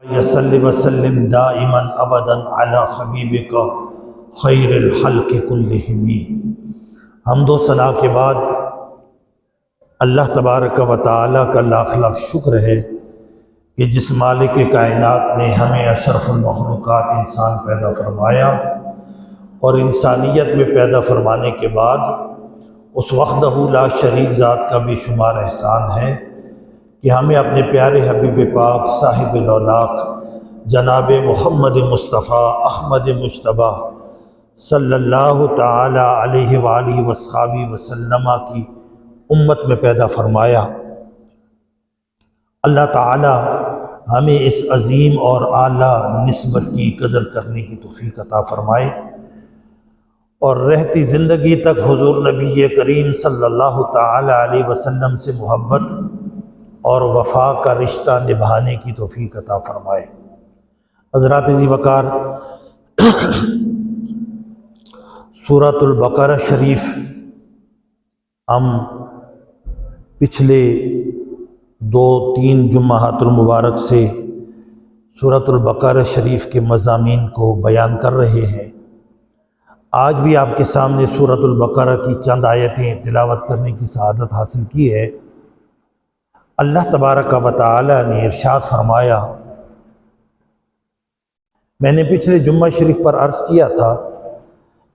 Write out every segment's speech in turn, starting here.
यसल्लि वसल्लिम दाइमन अबदन अला हबीबिका खैरिल खल्क़ि कुल्लिहिमी। हम्दो सना के बाद अल्लाह तबारक व तआला का लाख लाख शुक्र है कि जिस मालिक कायनात ने हमें अशरफुल मखलूक़ात इंसान पैदा फरमाया और इंसानियत में पैदा फरमाने के बाद उस वहदहू ला शरीक ज़ात का बेशुमार एहसान है कि हमें अपने प्यारे हबीब पाक साहिब औलाक जनाब मोहम्मद मुस्तफ़ा अहमद मुश्तबा सल्लल्लाहु ताला अलैहि वालिहि वस्हाबी वसल्लमा की उम्मत में पैदा फरमाया। अल्लाह ताला हमें इस अजीम और आला निस्बत की कदर करने की तौफीक अता फरमाए और रहती ज़िंदगी तक हुज़ूर नबी करीम सल्लल्लाहु ताला अलैहि वसल्लम से मोहब्बत और वफ़ा का रिश्ता निभाने की तौफीक अता फरमाए। हज़रात ज़ी वक़ार, सूरतुल बक़रा शरीफ हम पिछले 2-3 जुम्माहातुल मुबारक से सूरतुल बक़रा शरीफ के मज़ामीन को बयान कर रहे हैं। आज भी आपके सामने सूरतुल बक़रा की चंद आयतें तिलावत करने की सआदत हासिल की है। अल्लाह तबारक व तआला ने इरशाद फरमाया, मैंने पिछले जुम्मा शरीफ पर अर्ज़ किया था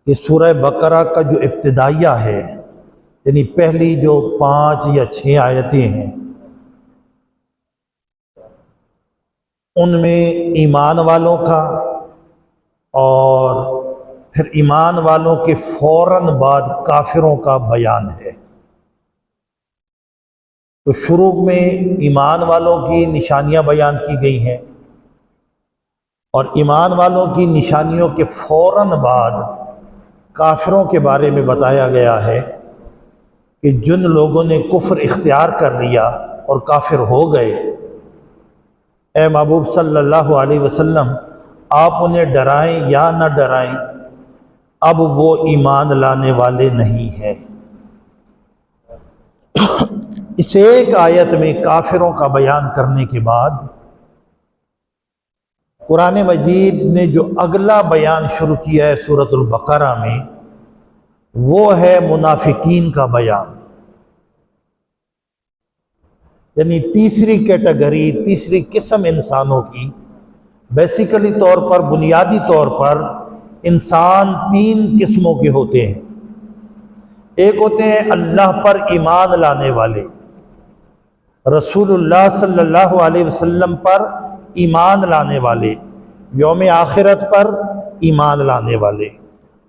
कि सूरह बक़रा का जो इब्तिदाइया है, यानी पहली जो 5 या 6 आयतें हैं, उनमें ईमान वालों का और फिर ईमान वालों के फ़ौरन बाद काफिरों का बयान है। तो शुरू में ईमान वालों की निशानियां बयान की गई हैं और ईमान वालों की निशानियों के फ़ौरन बाद काफिरों के बारे में बताया गया है कि जिन लोगों ने कुफ्र इख्तियार कर लिया और काफिर हो गए, ए महबूब सल्लल्लाहु अलैहि वसल्लम आप उन्हें डराएं या न डराएं, अब वो ईमान लाने वाले नहीं हैं। इस एक आयत में काफिरों का बयान करने के बाद कुरान मजीद ने जो अगला बयान शुरू किया है सूरतुल बक़रा में, वो है मुनाफिकीन का बयान। यानी तीसरी कैटेगरी, तीसरी किस्म इंसानों की। बेसिकली तौर पर, बुनियादी तौर पर इंसान 3 किस्मों के होते हैं। एक होते हैं अल्लाह पर ईमान लाने वाले, रसूलुल्लाह सल्लल्लाहु अलैहि वसल्लम पर ईमान लाने वाले, यौम आखिरत पर ईमान लाने वाले,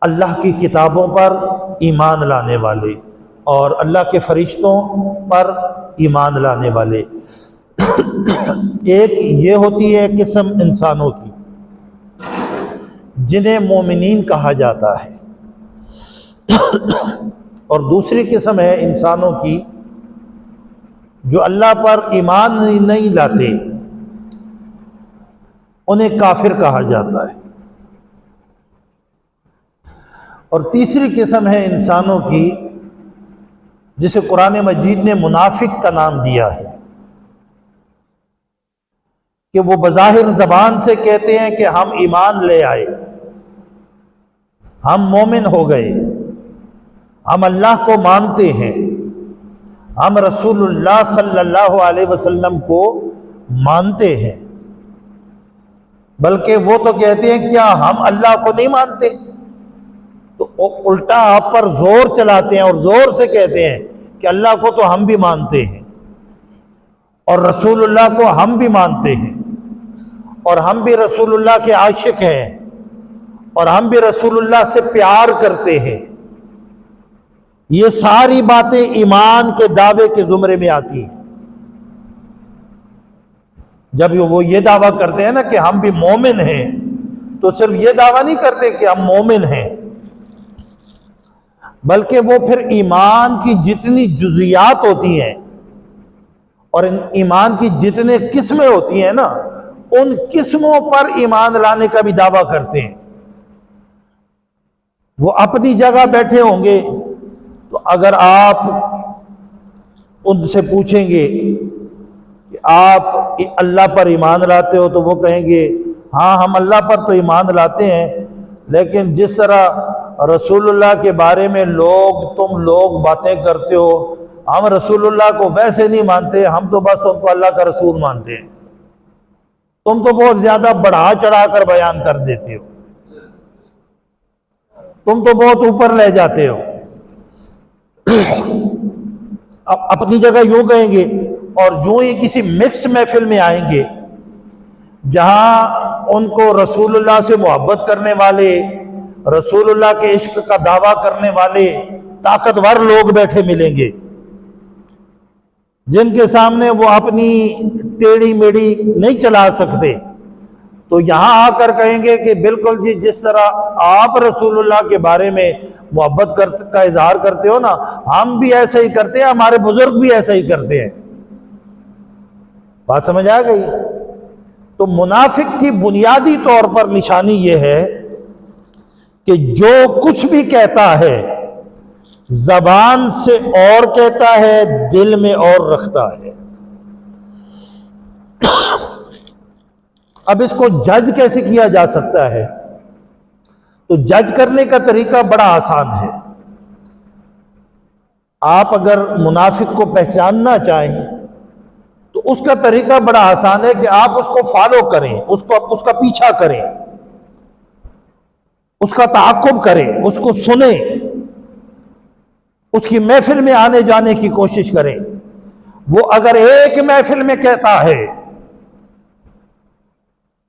अल्लाह की किताबों पर ईमान लाने वाले और अल्लाह के फरिश्तों पर ईमान लाने वाले। एक ये होती है किस्म इंसानों की जिन्हें मोमिनीन कहा जाता है और दूसरी किस्म है इंसानों की जो अल्लाह पर ईमान नहीं लाते, उन्हें काफिर कहा जाता है। और तीसरी किस्म है इंसानों की जिसे कुरान मजीद ने मुनाफिक का नाम दिया है कि वो बज़ाहिर ज़बान से कहते हैं कि हम ईमान ले आए, हम मोमिन हो गए, हम अल्लाह को मानते हैं, हम रसूलुल्लाह सल्लल्लाहु अलैहि वसल्लम को मानते हैं, बल्कि वो तो कहते हैं क्या हम अल्लाह को नहीं मानते। तो उल्टा आप पर जोर चलाते हैं और जोर से कहते हैं कि अल्लाह को तो हम भी मानते हैं और रसूलुल्लाह को हम भी मानते हैं और हम भी रसूलुल्लाह के आशिक हैं और हम भी रसूलुल्लाह से प्यार करते हैं। ये सारी बातें ईमान के दावे के जुमरे में आती हैं। जब वो ये दावा करते हैं ना कि हम भी मोमिन हैं, तो सिर्फ ये दावा नहीं करते कि हम मोमिन हैं, बल्कि वो फिर ईमान की जितनी जुज़ियात होती हैं और ईमान की जितने किस्में होती हैं ना, उन किस्मों पर ईमान लाने का भी दावा करते हैं। वो अपनी जगह बैठे होंगे, तो अगर आप उनसे पूछेंगे कि आप अल्लाह पर ईमान लाते हो, तो वो कहेंगे हाँ हम अल्लाह पर तो ईमान लाते हैं, लेकिन जिस तरह रसूलुल्लाह के बारे में तुम लोग बातें करते हो, हम रसूलुल्लाह को वैसे नहीं मानते, हम तो बस उनको अल्लाह का रसूल मानते हैं। तुम तो बहुत ज्यादा बढ़ा चढ़ा कर बयान कर देते हो, तुम तो बहुत ऊपर ले जाते हो। अपनी जगह यूं कहेंगे, और जो ही किसी मिक्स महफिल में आएंगे जहां उनको रसूलुल्लाह से मोहब्बत करने वाले, रसूलुल्लाह के इश्क का दावा करने वाले ताकतवर लोग बैठे मिलेंगे, जिनके सामने वो अपनी टेढ़ी मेढ़ी नहीं चला सकते, तो यहां आकर कहेंगे कि बिल्कुल जी, जिस तरह आप रसूलुल्लाह के बारे में मोहब्बत का इजहार करते हो ना, हम भी ऐसे ही करते हैं, हमारे बुजुर्ग भी ऐसा ही करते हैं। बात समझ आ गई? तो मुनाफिक की बुनियादी तौर पर निशानी यह है कि जो कुछ भी कहता है जबान से और कहता है, दिल में और रखता है। अब इसको जज कैसे किया जा सकता है? तो जज करने का तरीका बड़ा आसान है। आप अगर मुनाफिक को पहचानना चाहें तो उसका तरीका बड़ा आसान है कि आप उसको फॉलो करें, उसका पीछा करें, उसका ताक़ुब करें, उसको सुने, उसकी महफिल में आने जाने की कोशिश करें। वो अगर एक महफिल में कहता है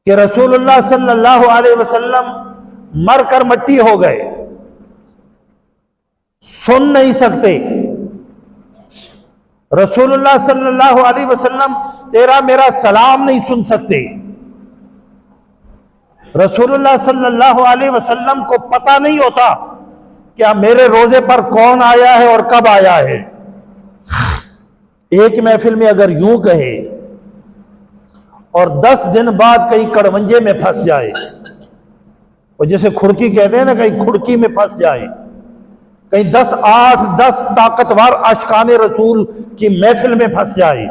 कि रसूलुल्लाह सल्लल्लाहु अलैहि वसल्लम मरकर मट्टी हो गए, सुन नहीं सकते, रसूलुल्लाह सल्लल्लाहु अलैहि वसल्लम तेरा मेरा सलाम नहीं सुन सकते, रसूलुल्लाह सल्लल्लाहु अलैहि वसल्लम को पता नहीं होता क्या मेरे रोजे पर कौन आया है और कब आया है। एक महफिल में अगर यूं कहे और 10 दिन बाद कहीं कड़वंजे में फंस जाए, और जैसे खुड़की कहते हैं ना, कहीं खुड़की में फंस जाए, कहीं 10 ताकतवर आशिकाने रसूल की महफिल में फंस जाए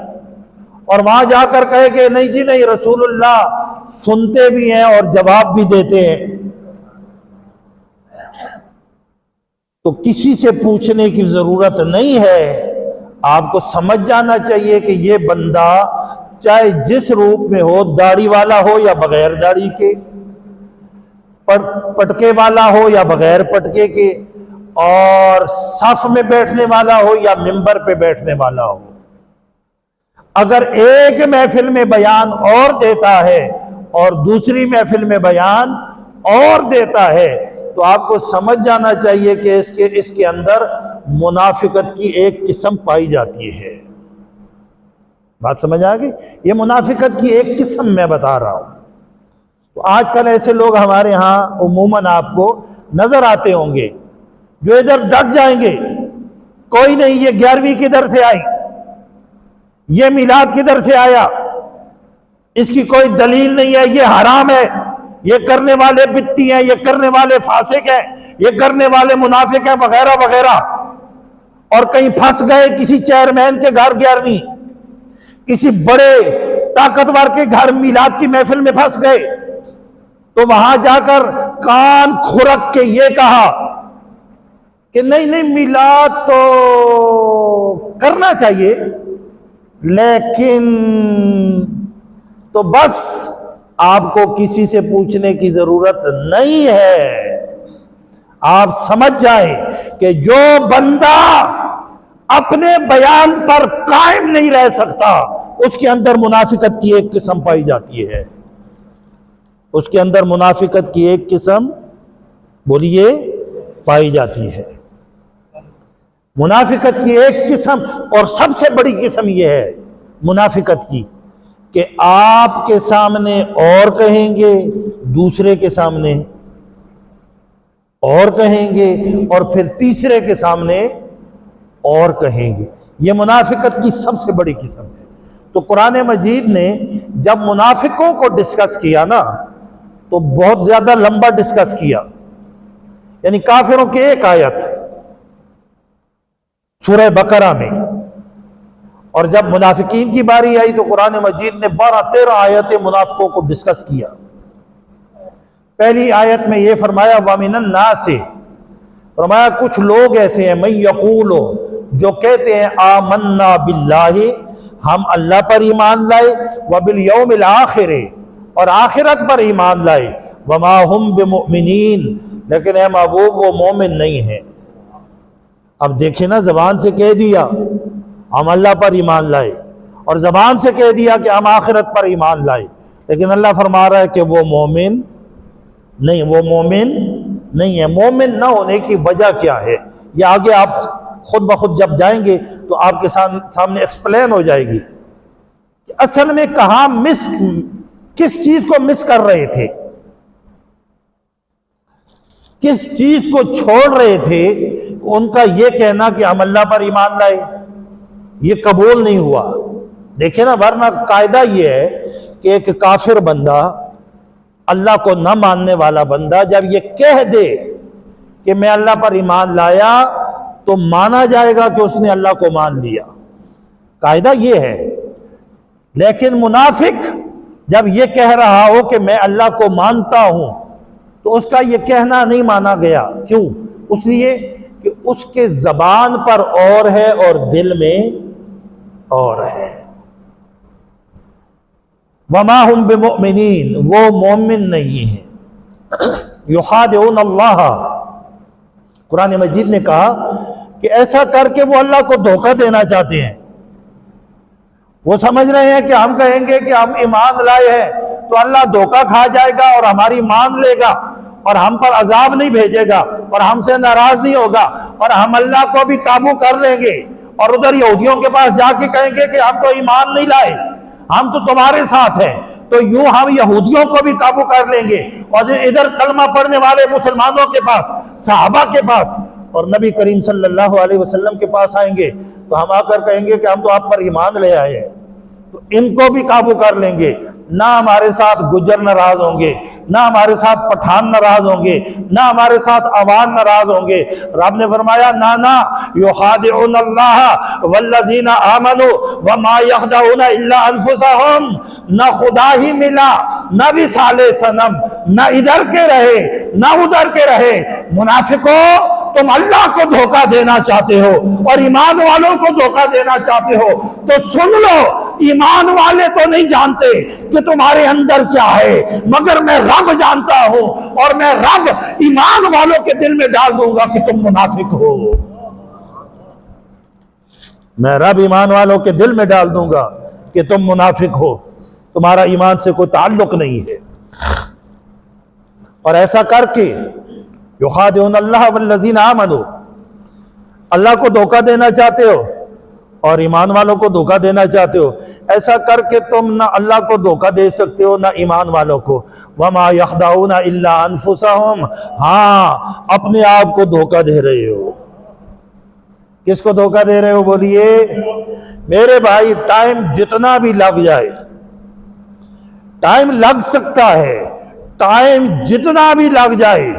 और वहां जाकर कहे कि नहीं जी नहीं, रसूलुल्लाह सुनते भी हैं और जवाब भी देते हैं, तो किसी से पूछने की जरूरत नहीं है। आपको समझ जाना चाहिए कि ये बंदा चाहे जिस रूप में हो, दाढ़ी वाला हो या बगैर दाढ़ी के, पटके वाला हो या बगैर पटके के, और सफ में बैठने वाला हो या मिंबर पे बैठने वाला हो, अगर एक महफिल में बयान और देता है और दूसरी महफिल में बयान और देता है, तो आपको समझ जाना चाहिए कि इसके अंदर मुनाफिकत की एक किस्म पाई जाती है। बात समझ आ गई? ये मुनाफिकत की एक किस्म मैं बता रहा हूं। तो आजकल ऐसे लोग हमारे यहाँ उमूमन आपको नजर आते होंगे जो इधर डट जाएंगे, कोई नहीं, ये 11वीं किधर से आई, ये मिलाद किधर से आया, इसकी कोई दलील नहीं है, ये हराम है, ये करने वाले बित्ती हैं, ये करने वाले फासिक हैं, ये करने वाले मुनाफिक हैं, वगैरह वगैरह। और कहीं फंस गए किसी चेयरमैन के घर 11वीं, किसी बड़े ताकतवर के घर मिलाद की महफिल में फंस गए, तो वहां जाकर कान खुरक के ये कहा कि नहीं नहीं, मिलाद तो करना चाहिए, लेकिन तो बस आपको किसी से पूछने की जरूरत नहीं है। आप समझ जाएं कि जो बंदा अपने बयान पर कायम नहीं रह सकता, उसके अंदर मुनाफिकत की एक किस्म पाई जाती है। उसके अंदर मुनाफिकत की एक किस्म, बोलिए, पाई जाती है। मुनाफिकत की एक किस्म और सबसे बड़ी किस्म यह है मुनाफिकत की कि आपके सामने और कहेंगे, दूसरे के सामने और कहेंगे, और फिर तीसरे के सामने और कहेंगे। यह मुनाफिकत की सबसे बड़ी किस्म है। तो कुरान मजीद ने जब मुनाफिकों को डिस्कस किया ना, तो बहुत ज्यादा लंबा डिस्कस किया, यानी काफिरों की एक आयत सूरह बकरा में, और जब मुनाफिकीन की बारी आई तो कुरान मजीद ने 12-13 आयतें मुनाफिकों को डिस्कस किया। पहली आयत में ये फरमाया वमिनन नास से, फरमाया कुछ लोग ऐसे हैं मैं यकूलो, जो कहते हैं आमन्ना बिल्लाहि, हम अल्लाह पर ईमान लाए, व बिल यौमिल आखिर, और आखिरत पर ईमान लाए, वमा हुम बिमुमिनीन, लेकिन है महबूब वो मोमिन नहीं है। अब देखिए ना, जबान से कह दिया हम अल्लाह पर ईमान लाए और जबान से कह दिया कि हम आखिरत पर ईमान लाए, लेकिन अल्लाह फरमा रहा है कि वो मोमिन नहीं, वो मोमिन नहीं है। मोमिन ना होने की वजह क्या है, ये आगे आप खुद ब खुद जब जाएंगे तो आपके सामने एक्सप्लेन हो जाएगी कि असल में कहां किस चीज को मिस कर रहे थे, किस चीज को छोड़ रहे थे। उनका यह कहना कि हम अल्लाह पर ईमान लाए, ये कबूल नहीं हुआ। देखिए ना, वरना कायदा यह है कि एक काफिर बंदा, अल्लाह को न मानने वाला बंदा जब ये कह दे कि मैं अल्लाह पर ईमान लाया, तो माना जाएगा कि उसने अल्लाह को मान लिया, कायदा ये है। लेकिन मुनाफिक जब ये कह रहा हो कि मैं अल्लाह को मानता हूं, तो उसका ये कहना नहीं माना गया। क्यों? इसलिए कि उसके जबान पर और है और दिल में और है। वमा हुम बिमुमिनीन, वो मोमिन नहीं है। युखादिऊन अल्लाह, कुरान मजीद ने कहा कि ऐसा करके वो अल्लाह को धोखा देना चाहते हैं। वो समझ रहे हैं कि हम कहेंगे कि हम ईमान लाए हैं तो अल्लाह धोखा खा जाएगा और हमारी मान लेगा और हम पर अजाब नहीं भेजेगा और हमसे नाराज नहीं होगा और हम अल्लाह को भी काबू कर लेंगे, और उधर यहूदियों के पास जाके कहेंगे कि हम तो ईमान नहीं लाए, हम तो तुम्हारे साथ हैं, तो यूं हम यहूदियों को भी काबू कर लेंगे। और इधर कलमा पढ़ने वाले मुसलमानों के पास, सहाबा के पास और नबी करीम सल्लल्लाहु अलैहि वसल्लम के पास आएंगे तो हम आकर कहेंगे कि हम तो आप पर ईमान ले आए हैं, तो इनको भी काबू कर लेंगे। ना हमारे साथ गुजर नाराज होंगे, ना हमारे साथ पठान नाराज होंगे, ना हमारे साथ अवान नाराज होंगे। रब ने फरमाया ना ना, युखादिऊन अल्लाह वल्लज़ीना आमनू वमा यखदाऊन इल्ला अनफुसहुम, ना खुदा ही मिला, ना भी साले सनम, ना इधर के रहे ना उधर के रहे। मुनाफिकों, तुम अल्लाह को धोखा देना चाहते हो और ईमान वालों को धोखा देना चाहते हो, तो सुन लो, ईमान वाले तो नहीं जानते कि तुम्हारे अंदर क्या है, मगर मैं रब जानता हूं और मैं रब ईमान वालों के दिल में डाल दूंगा कि तुम मुनाफिक हो। मैं रब ईमान वालों के दिल में डाल दूंगा कि तुम मुनाफिक हो, तुम्हारा ईमान से कोई ताल्लुक नहीं है। और ऐसा करके युखादिऊन अल्लाह वल्लज़ीना आमनू, अल्लाह को धोखा देना चाहते हो और ईमान वालों को धोखा देना चाहते हो। ऐसा करके तुम ना अल्लाह को धोखा दे सकते हो ना ईमान वालों को। वमा यखदाऊना इल्ला अनफुसहुम, हाँ, अपने आप को धोखा दे रहे हो। किसको धोखा दे रहे हो बोलिए? मेरे भाई, टाइम जितना भी लग जाए, टाइम लग सकता है, टाइम जितना भी लग जाए,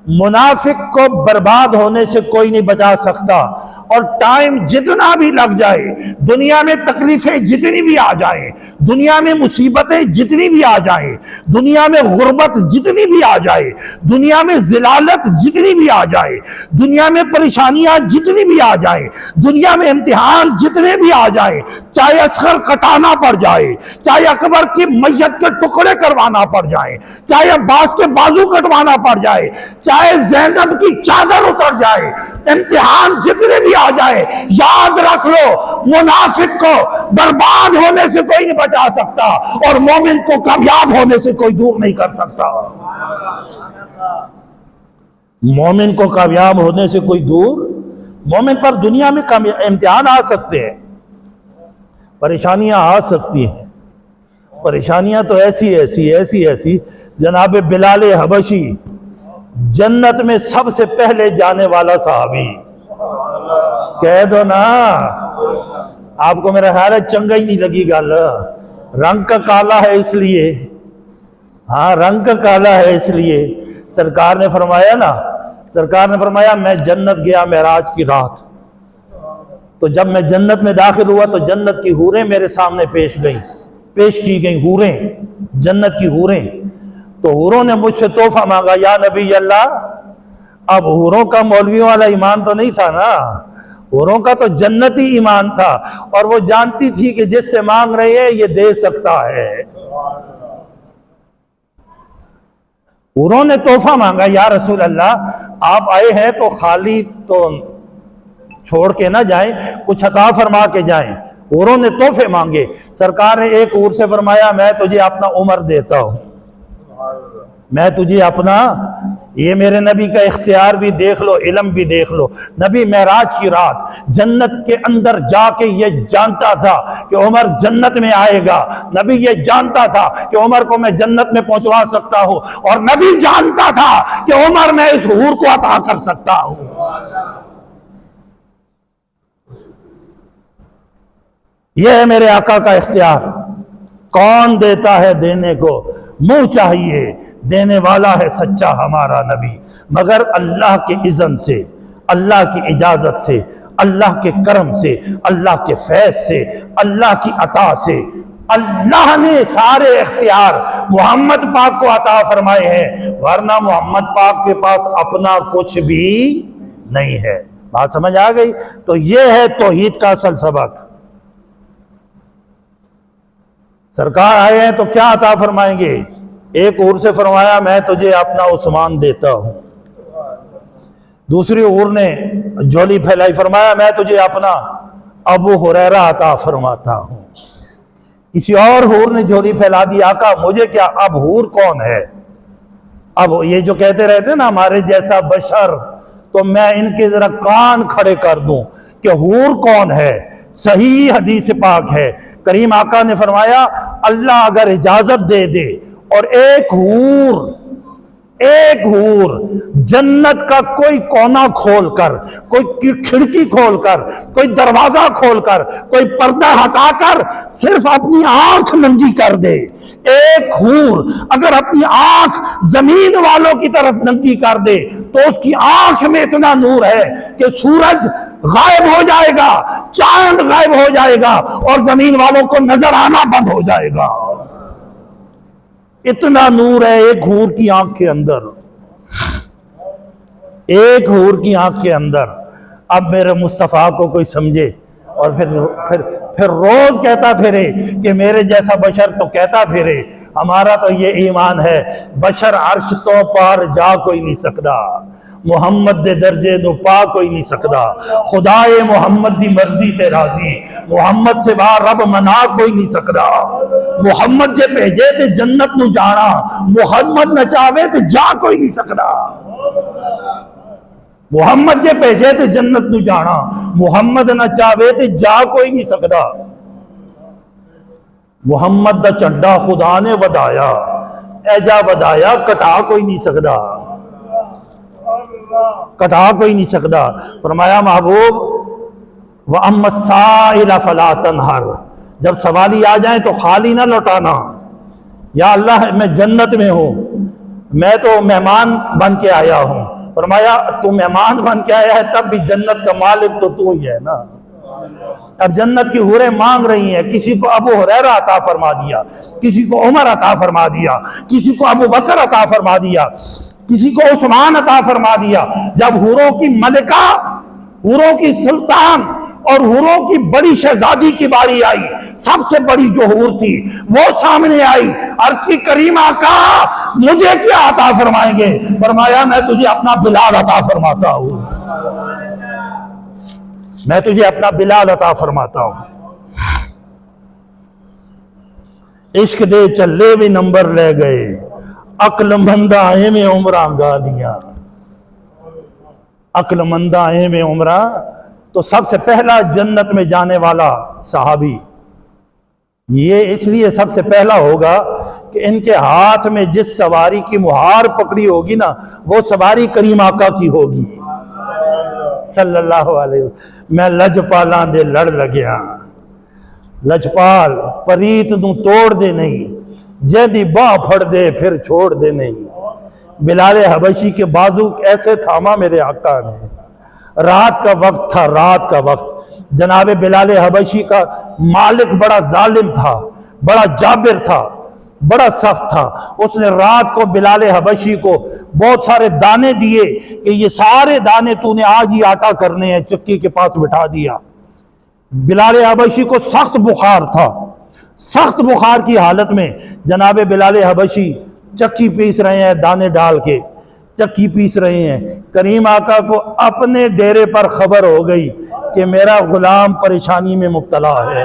मुनाफिक को बर्बाद होने से कोई नहीं बचा सकता। और टाइम जितना भी लग जाए, दुनिया में तकलीफें जितनी भी आ जाए, दुनिया में मुसीबतें जितनी भी आ जाए, दुनिया में गुर्बत जितनी भी आ जाए, दुनिया में जिलालत जितनी भी आ जाए, दुनिया में परेशानियां जितनी भी आ जाए, दुनिया में इम्तिहान जितने भी आ जाए, चाहे असगर कटाना पड़ जाए, चाहे अकबर की मैयत के टुकड़े करवाना पड़ जाए, चाहे अब्बास के बाजू कटवाना पड़ जाए, चाहे ज़ैनब की चादर उतर जाए, इम्तिहान जितने भी आ जाए, याद रख लो, मुनाफिक को बर्बाद होने से कोई नहीं बचा सकता और मोमिन को कामयाब होने से कोई दूर नहीं कर सकता। मोमिन को कामयाब होने से कोई दूर, मोमिन पर दुनिया में इम्तिहान आ सकते हैं, परेशानियां आ सकती हैं, परेशानियां तो ऐसी ऐसी ऐसी ऐसी। जनाब बिलाल हबशी, जन्नत में सबसे पहले जाने वाला साहबी, कह दो ना, आपको मेरा ख्याल है चंगा ही नहीं लगी गल। रंग का काला है इसलिए, हाँ, रंग का काला है इसलिए। सरकार ने फरमाया ना, सरकार ने फरमाया मैं जन्नत गया मेराज की रात, तो जब मैं जन्नत में दाखिल हुआ तो जन्नत की हूरें मेरे सामने पेश की गई हूरें, जन्नत की हूरें। तो हूरों ने मुझसे तोहफा मांगा, या नबी अल्लाह। अब हूरों का मौलवियों वाला ईमान तो नहीं था ना, हूरों का तो जन्नती ईमान था, और वो जानती थी कि जिससे मांग रहे हैं ये दे सकता है। हूरों ने तोहफा मांगा, या रसूल अल्लाह आप आए हैं तो खाली तो छोड़ के ना जाएं, कुछ अता फरमा के जाएं। हूरों ने तोहफे मांगे। सरकार ने एक हूर से फरमाया, मैं तुझे अपना उम्र देता हूं, मैं तुझे अपना, ये मेरे नबी का इख्तियार भी देख लो, इल्म भी देख लो। नबी मेराज की रात जन्नत के अंदर जाके ये जानता था कि उमर जन्नत में आएगा। नबी ये जानता था कि उमर को मैं जन्नत में पहुंचवा सकता हूं, और नबी जानता था कि उमर मैं इस हूर को अता कर सकता हूं। यह है मेरे आका का इख्तियार। कौन देता है देने को, मुंह चाहिए, देने वाला है सच्चा हमारा नबी। मगर अल्लाह के इज़्न से, अल्लाह की इजाजत से, अल्लाह के करम से, अल्लाह के फैज से, अल्लाह की अता से अल्लाह ने सारे इख्तियार मोहम्मद पाक को अता फरमाए हैं, वरना मोहम्मद पाक के पास अपना कुछ भी नहीं है। बात समझ आ गई? तो यह है तौहीद का असल सबक। सरकार आए हैं तो क्या अता फरमाएंगे? एक हूर से फरमाया, मैं तुझे अपना उस्मान देता हूं। दूसरी हूर ने झोली फैलाई, फरमाया, मैं तुझे अपना अबू हुरैरा अता फरमाता हूं। किसी और हूर ने झोली फैला दी, आका मुझे क्या, अब हूर कौन है? अब ये जो कहते रहते ना हमारे जैसा बशर, तो मैं इनके जरा कान खड़े कर दूं कि हूर कौन है। सही हदीस पाक है, करीम आका ने फरमाया, अल्लाह अगर इजाजत दे दे और एक हूर जन्नत का कोई कोना खोलकर, कोई खिड़की खोलकर, कोई दरवाजा खोलकर, कोई पर्दा हटाकर सिर्फ अपनी आंख नंगी कर दे, एक हूर अगर अपनी आंख जमीन वालों की तरफ नंगी कर दे तो उसकी आंख में इतना नूर है कि सूरज गायब हो जाएगा, चांद गायब हो जाएगा और जमीन वालों को नजर आना बंद हो जाएगा। इतना नूर है एक हूर की आंख के अंदर, एक हूर की आंख के अंदर। अब मेरे मुस्तफा को कोई समझे और फिर रोज कहता फिरे कि मेरे जैसा बशर, तो कहता फिरे। हमारा तो ये ईमान है, बशर अर्श तो पार जा कोई नहीं सकता, मुहम्मद दे दर्जे नु पा कोई नहीं सकता, खुदाए मोहम्मद दी मर्जी ते राजी, मुहम्मद से बाहर रब मना कोई नहीं सकता। मुहम्मद जे भेजे ते जन्नत नु जाना, मुहम्मद न चावे ते जा कोई नहीं सकता। मुहम्मद जे भेजे ते जन्नत नु जाना, मुहम्मद न चावे ते जा कोई नहीं सकता। मुहम्मद दा झंडा खुदा ने वधाया, ऐजा वधाया कटा कोई नहीं सकता, कटा कोई नहीं सकता। फरमाया महबूब व अम्मा साइला फला तनहर, जब सवाली आ जाए तो खाली ना लौटाना। या अल्लाह मैं जन्नत में हूं, मैं तो मेहमान बन के आया हूं। फरमाया तू मेहमान बन के आया है तब भी जन्नत का मालिक तो तू ही है ना। अब जन्नत की हूरें मांग रही हैं, किसी को अबू हुरैरा अता फरमा दिया, किसी को उमर अता फरमा दिया, किसी को अबू बकर अता फरमा दिया, किसी को उस्मान अता फरमा दिया। जब हूरों की मलिका, हूरों की सुल्तान और हूरों की बड़ी शहजादी की बारी आई, सबसे बड़ी जो हूर थी वो सामने आई, अर्ज़ की करीम आका मुझे क्या अता फरमाएंगे? फरमाया मैं तुझे अपना बिलाल अता फरमाता हूं, मैं तुझे अपना बिलाल अता फरमाता हूं। इश्क दे चले भी नंबर ले गए, अक्लमंदा आए में उमरा गालियां, अक्लमंदा आए में उमरा। तो सबसे पहला जन्नत में जाने वाला सहाबी ये इसलिए सबसे पहला होगा कि इनके हाथ में जिस सवारी की मुहार पकड़ी होगी ना, वो सवारी करीम आका की होगी सल्लल्लाहु अलैहि वसल्लम। मैं लजपालां दे लड़ लग्या, लजपाल परीत नूं तोड़ दे नहीं, जेदी बाह फड़ दे फिर छोड़ दे नहीं। बिलाल हबशी के बाजू ऐसे थामा मेरे आका ने, रात का वक्त था, रात का वक्त। जनाब बिलाल हबशी का मालिक बड़ा जालिम था, बड़ा जाबिर था, बड़ा सख्त था। उसने रात को बिलाल हबशी को बहुत सारे दाने दिए कि ये सारे दाने तूने आज ही आटा करने हैं, चक्की के पास बिठा दिया। बिलाल हबशी को सख्त बुखार था। सख्त बुखार की हालत में जनाब बिलाल हबशी चक्की पीस रहे हैं, दाने डाल के चक्की पीस रहे हैं। करीम आका को अपने डेरे पर खबर हो गई कि मेरा गुलाम परेशानी में मुब्तला है,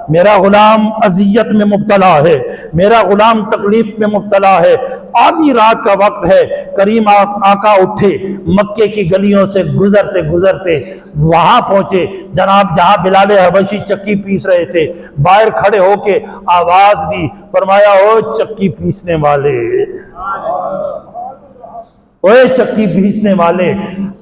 मेरा गुलाम अजियत में मुब्तला है, मेरा गुलाम तकलीफ में मुब्तला है। आधी रात का वक्त है। करीम आका उठे, मक्के की गलियों से गुजरते गुजरते वहां पहुंचे जनाब जहां बिलाल हबशी चक्की पीस रहे थे। बाहर खड़े होके आवाज दी, फरमाया ओ चक्की पीसने वाले, ओए चक्की पीसने वाले।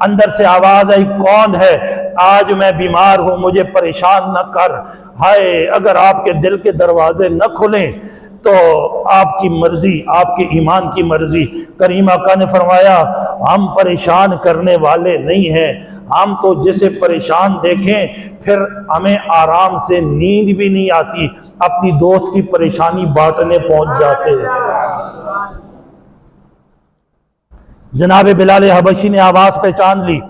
अंदर से आवाज आई, कौन है? आज मैं बीमार हूं, मुझे परेशान न कर। हाय, अगर आपके दिल के दरवाजे न खुलें तो आपकी मर्जी, आपके ईमान की मर्जी। करीम आका ने फरमाया, हम परेशान करने वाले नहीं हैं, हम तो जिसे परेशान देखें फिर हमें आराम से नींद भी नहीं आती, अपनी दोस्त की परेशानी बांटने पहुंच जाते हैं। जनाब बिलाल हबशी ने आवाज पहचान ली,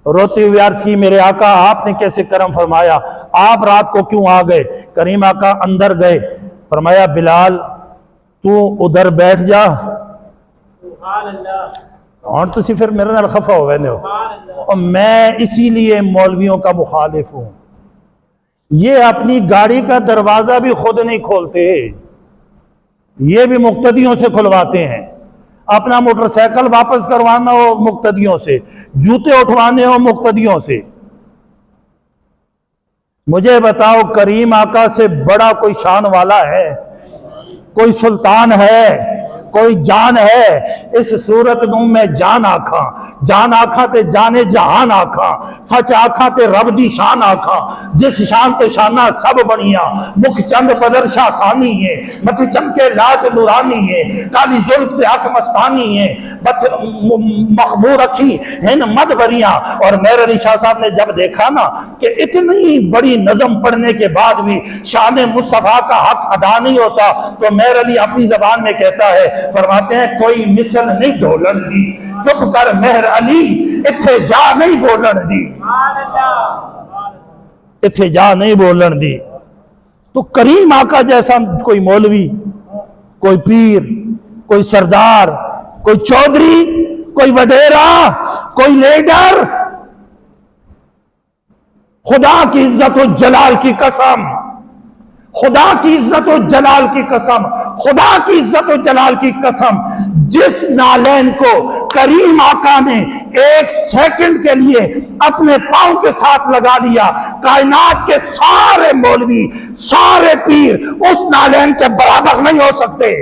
रोती हुई अर्ज की, मेरे आका आपने कैसे करम फरमाया, आप रात को क्यों आ गए? करीम आका अंदर गए, फरमाया बिलाल तू उधर बैठ जा। और तुसी फिर मेरे नाल खफा हो गए हो, और मैं इसीलिए मौलवियों का मुखालिफ हूं। ये अपनी गाड़ी का दरवाजा भी खुद नहीं खोलते, ये भी मुक्तदियों से खुलवाते हैं। अपना मोटरसाइकिल वापस करवाना हो मुक्तदियों से, जूते उठवाने हो मुक्तदियों से। मुझे बताओ, करीम आका से बड़ा कोई शान वाला है? कोई सुल्तान है? कोई जान है? इस सूरत नू मैं जान आखा, जान आखा ते जाने जहान आखा, सच आखा ते रब दी शान आखा। जिस शान ते शाना सब बनिया, मुख चंद बदर शासानी है, मत चमके लात नूरानी है, काली जुल्फ से आंख मस्तानी है, बत मखबूर अखी हिन मद बरिया। और मेरे अली शाह साहब ने जब देखा ना कि इतनी बड़ी नज़म पढ़ने के बाद भी शान मुस्तफ़ा का हक अदा नहीं होता, तो मेरे अली अपनी जबान में कहता है, फरमाते हैं, कोई मिसल नहीं ढोलन दी, चुप कर मेहर अली, इत्थे जा नहीं बोलन दी, इत्थे जा नहीं बोलन दी। तो करीम आका जैसा कोई मौलवी, कोई पीर, कोई सरदार, कोई चौधरी, कोई वडेरा, कोई लीडर, खुदा की इज्जत और जलाल की कसम, खुदा की इज्जत और जलाल की कसम, खुदा की इज्जत और जलाल की कसम, जिस नालैन को करीम आका ने एक सेकंड के लिए अपने पांव के साथ लगा लिया, कायनात के सारे मौलवी, सारे पीर उस नालैन के बराबर नहीं हो सकते।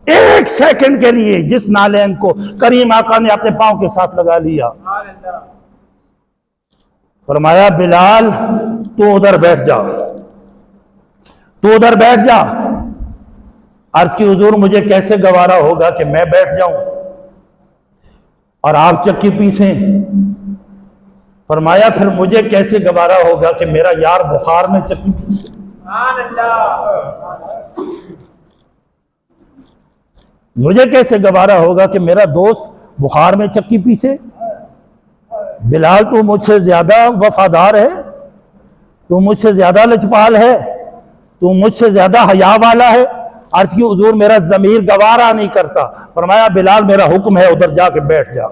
एक सेकंड के लिए जिस नालैन को करीम आका ने अपने पांव के साथ लगा लिया, फरमाया बिलाल तू उधर बैठ जा, तू उधर बैठ जा। अर्ज की हुजूर, मुझे कैसे गवारा होगा कि मैं बैठ जाऊं और आप चक्की पीसें? फरमाया फिर मुझे कैसे गवारा होगा कि मेरा यार बुखार में चक्की पीसे? मुझे कैसे गवारा होगा कि मेरा दोस्त बुखार में चक्की पीसे? बिलाल तू मुझसे ज्यादा वफादार है, तू मुझसे ज्यादा लचपाल है, तू मुझसे ज्यादा हया वाला है। अर्ज की हुजूर, मेरा जमीर गवारा नहीं करता। फरमाया बिलाल मेरा हुक्म है, उधर जाके बैठ जा।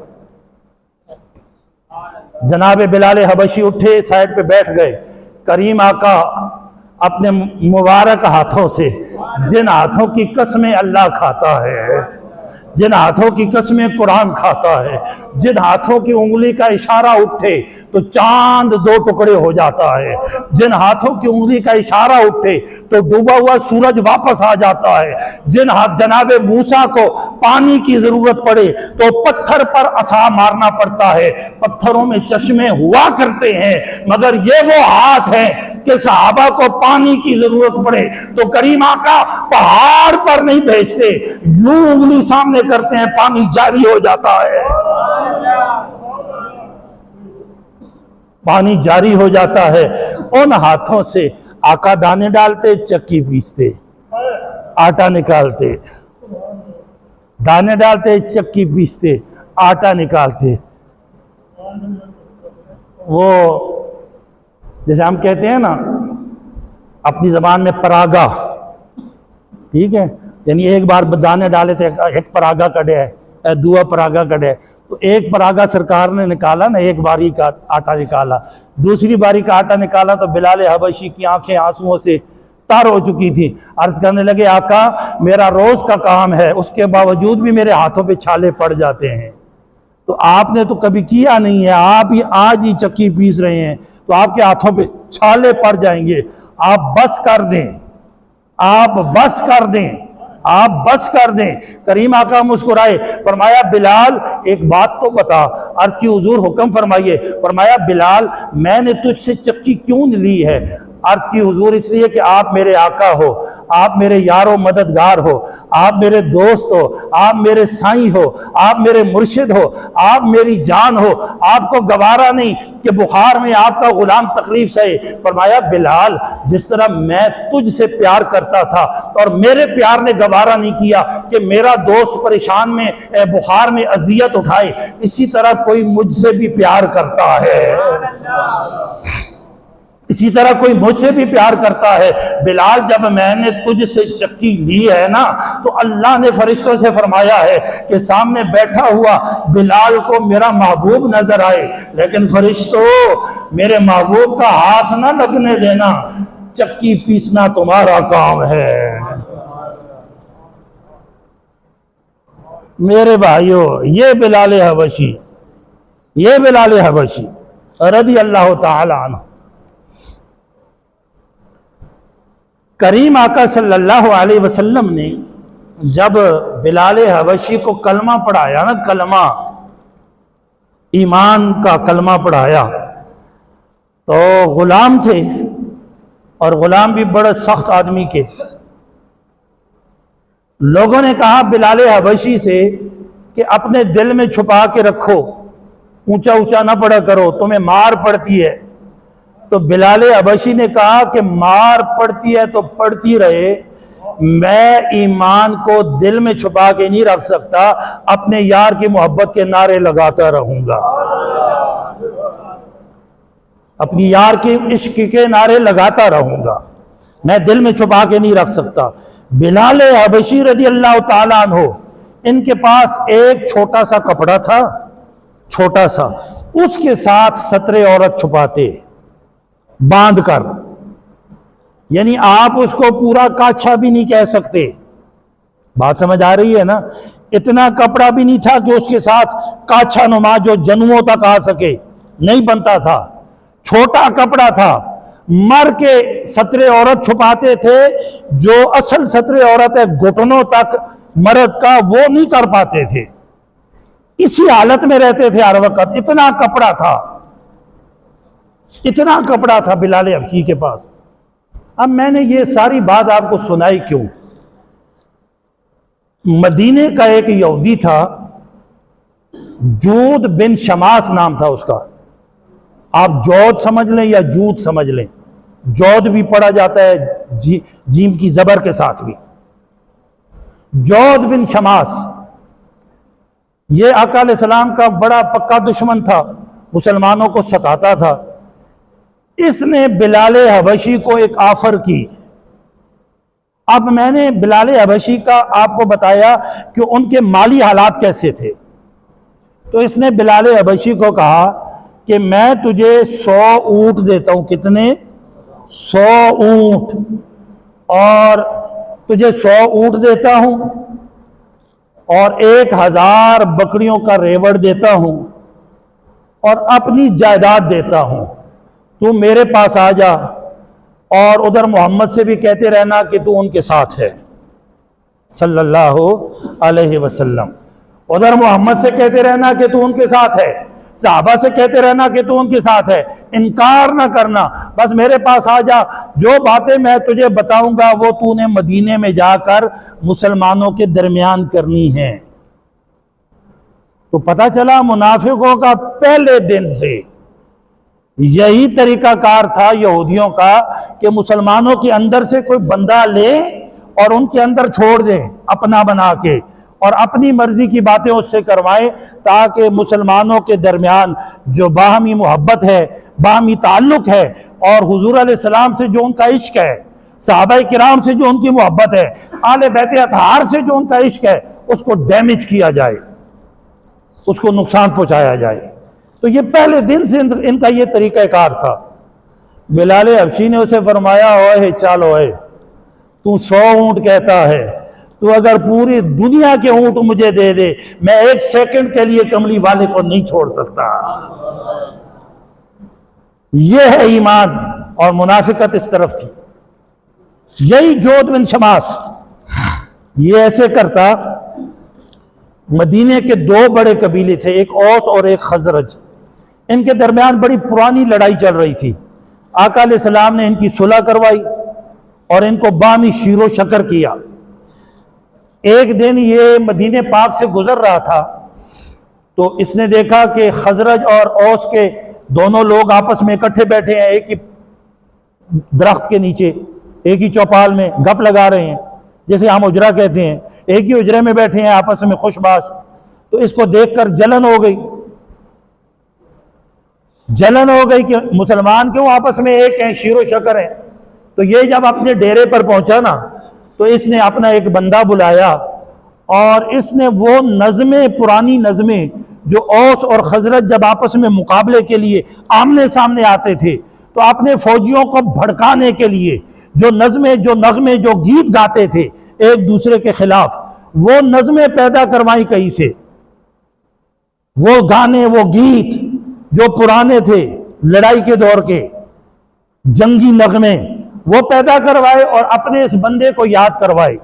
जनाब बिलाल हबशी उठे, साइड पे बैठ गए। करीम आका अपने मुबारक हाथों से, जिन हाथों की कसमें अल्लाह खाता है, जिन हाथों की कसमें कुरान खाता है, जिन हाथों की उंगली का इशारा उठे तो चांद दो टुकड़े हो जाता है, जिन हाथों की उंगली का इशारा उठे तो डूबा हुआ सूरज वापस आ जाता है, जिन हाथ जनाबे मूसा को पानी की जरूरत पड़े तो पत्थर पर असा मारना पड़ता है, पत्थरों में चश्मे हुआ करते हैं, मगर ये वो हाथ है कि सहाबा को पानी की जरूरत पड़े तो करीम आका पहाड़ पर नहीं भेजते, यूं उंगली सामने मामले करते हैं, पानी जारी हो जाता है, पानी जारी हो जाता है। उन हाथों से आका दाने डालते, चक्की पीसते, आटा निकालते, दाने डालते, चक्की पीसते, आटा निकालते। वो जैसे हम कहते हैं ना अपनी जबान में परागा, ठीक है, यानी एक बार दाने डाले थे, एक परागा कड़े है, दुआ परागा कड़े, तो एक परागा सरकार ने निकाला ना, एक बारी का आटा निकाला, दूसरी बारी का आटा निकाला तो बिलाल हबशी की आंखें आंसुओं से तर हो चुकी थी। अर्ज करने लगे, आका मेरा रोज का काम है, उसके बावजूद भी मेरे हाथों पे छाले पड़ जाते हैं, तो आपने तो कभी किया नहीं है, आप ही आज ही चक्की पीस रहे हैं, तो आपके हाथों पे छाले पड़ जाएंगे, आप बस कर दें, आप बस कर दें, आप बस कर दें। करीम आका मुस्कुराए, फरमाया बिलाल एक बात तो बता। अर्ज की हुजूर हुक्म फरमाइए। फरमाया बिलाल मैंने तुझसे चक्की क्यों ली है? अर्ज की हुजूर इसलिए कि आप मेरे आका हो, आप मेरे यारो मददगार हो, आप मेरे दोस्त हो, आप मेरे साईं हो, आप मेरे मुर्शिद हो, आप मेरी जान हो, आपको गवारा नहीं कि बुखार में आपका गुलाम तकलीफ सहे। फरमाया बिलाल जिस तरह मैं तुझसे प्यार करता था और मेरे प्यार ने गवारा नहीं किया कि मेरा दोस्त परेशान में बुखार में अजियत उठाए, इसी तरह कोई मुझसे भी प्यार करता है, इसी तरह कोई मुझसे भी प्यार करता है। बिलाल जब मैंने तुझसे चक्की ली है ना, तो अल्लाह ने फरिश्तों से फरमाया है कि सामने बैठा हुआ बिलाल को मेरा महबूब नजर आए, लेकिन फरिश्तों मेरे महबूब का हाथ ना लगने देना, चक्की पीसना तुम्हारा काम है। मेरे भाइयों, ये बिलाल हबशी, ये बिलाल हबशी रज़ी अल्लाह ताला अन्हु, करीम आका सल्लल्लाहु अलैहि वसल्लम ने जब बिलाल हबशी को कलमा पढ़ाया ना, कलमा ईमान का कलमा पढ़ाया, तो गुलाम थे और गुलाम भी बड़े सख्त आदमी के। लोगों ने कहा बिलाल हबशी से कि अपने दिल में छुपा के रखो, ऊंचा ऊंचा ना पड़ा करो, तुम्हें मार पड़ती है। तो बिलाल हबशी ने कहा कि मार पड़ती है तो पड़ती रहे, मैं ईमान को दिल में छुपा के नहीं रख सकता, अपने यार की मोहब्बत के नारे लगाता रहूंगा, अपनी यार की इश्क के नारे लगाता रहूंगा, मैं दिल में छुपा के नहीं रख सकता। बिलाल हबशी रज़ी अल्लाह ताला अन्हु, इनके पास एक छोटा सा कपड़ा था, छोटा सा, उसके साथ सतरे औरत छुपाते बांध कर, यानी आप उसको पूरा काछा भी नहीं कह सकते, बात समझ आ रही है ना, इतना कपड़ा भी नहीं था कि उसके साथ काछा नुमा जो जनुओं तक आ सके, नहीं बनता था, छोटा कपड़ा था। मर के सतरे औरत छुपाते थे, जो असल सतरे औरत है घुटनों तक मर्द का, वो नहीं कर पाते थे, इसी हालत में रहते थे हर वक्त, इतना कपड़ा था, इतना कपड़ा था बिलाल हबशी के पास। अब मैंने ये सारी बात आपको सुनाई क्यों? मदीने का एक यहूदी था, जूद बिन शमास नाम था उसका, आप जौद समझ लें या जूद समझ लें, जौद भी पढ़ा जाता है जीम की जबर के साथ भी। जौद बिन शमास ये आका अलैहिस्सलाम का बड़ा पक्का दुश्मन था, मुसलमानों को सताता था। इसने बिलाल हबशी को एक ऑफर की। अब मैंने बिलाल हबशी का आपको बताया कि उनके माली हालात कैसे थे, तो इसने बिलाल हबशी को कहा कि मैं तुझे 100 ऊंट देता हूं। कितने? 100 ऊंट, और तुझे 100 ऊंट देता हूं और 1000 बकरियों का रेवड़ देता हूं और अपनी जायदाद देता हूं, तू मेरे पास आ जा और उधर मोहम्मद से भी कहते रहना कि तू उनके साथ है सल्लल्लाहु अलैहि वसल्लम। उधर मोहम्मद से कहते रहना कि तू उनके साथ है, सहाबा से कहते रहना कि तू उनके साथ है, इनकार ना करना, बस मेरे पास आ जा। जो बातें मैं तुझे बताऊंगा वो तूने मदीने में जाकर मुसलमानों के दरमियान करनी है। तो पता चला मुनाफिकों का पहले दिन से यही तरीकाकार था यहूदियों का कि मुसलमानों के अंदर से कोई बंदा ले और उनके अंदर छोड़ दे अपना बना के, और अपनी मर्जी की बातें उससे करवाएं, ताकि मुसलमानों के दरमियान जो बाहमी मोहब्बत है, बाहमी ताल्लुक है, और हुजूर अलैहिस्सलाम से जो उनका इश्क है, सहाबाए किराम से जो उनकी मोहब्बत है, आले बैत अतहार से जो उनका इश्क है, उसको डैमेज किया जाए, उसको नुकसान पहुंचाया जाए। तो ये पहले दिन से इनका ये तरीक़ाकार था। बिलाल हबशी ने उसे फरमाया, ओए चल ओए, तू 100 ऊंट कहता है, तू अगर पूरी दुनिया के ऊंट मुझे दे दे, मैं 1 सेकंड के लिए कमली वाले को नहीं छोड़ सकता। यह है ईमान, और मुनाफिकत इस तरफ थी। यही जोध बिन शमास ये ऐसे करता। मदीने के 2 बड़े कबीले थे, एक औस और एक खजरज। इनके दरमियान बड़ी पुरानी लड़ाई चल रही थी। आका अलैहिस्सलाम ने इनकी सुलह करवाई और इनको बामी शीरो शकर किया। एक दिन ये मदीने पाक से गुजर रहा था, तो इसने देखा कि खजरज और औस के दोनों लोग आपस में इकट्ठे बैठे हैं, एक ही दरख्त के नीचे, एक ही चौपाल में गप लगा रहे हैं, जैसे हम उजरा कहते हैं, एक ही उजरे में बैठे हैं आपस में खुशबाश। तो इसको देखकर जलन हो गई कि मुसलमान क्यों आपस में एक हैं, शीरो शकर हैं। तो ये जब अपने डेरे पर पहुंचा ना, तो इसने अपना एक बंदा बुलाया और इसने वो नज़में, पुरानी नज़में जो औस और खजरत जब आपस में मुकाबले के लिए आमने सामने आते थे, तो अपने फौजियों को भड़काने के लिए जो नज़में, जो नगमे, जो गीत गाते थे एक दूसरे के खिलाफ, वो नज़में पैदा करवाई कहीं से। वो गाने, वो गीत जो पुराने थे, लड़ाई के दौर के जंगी नगमे, वो पैदा करवाए और अपने इस बंदे को याद करवाए।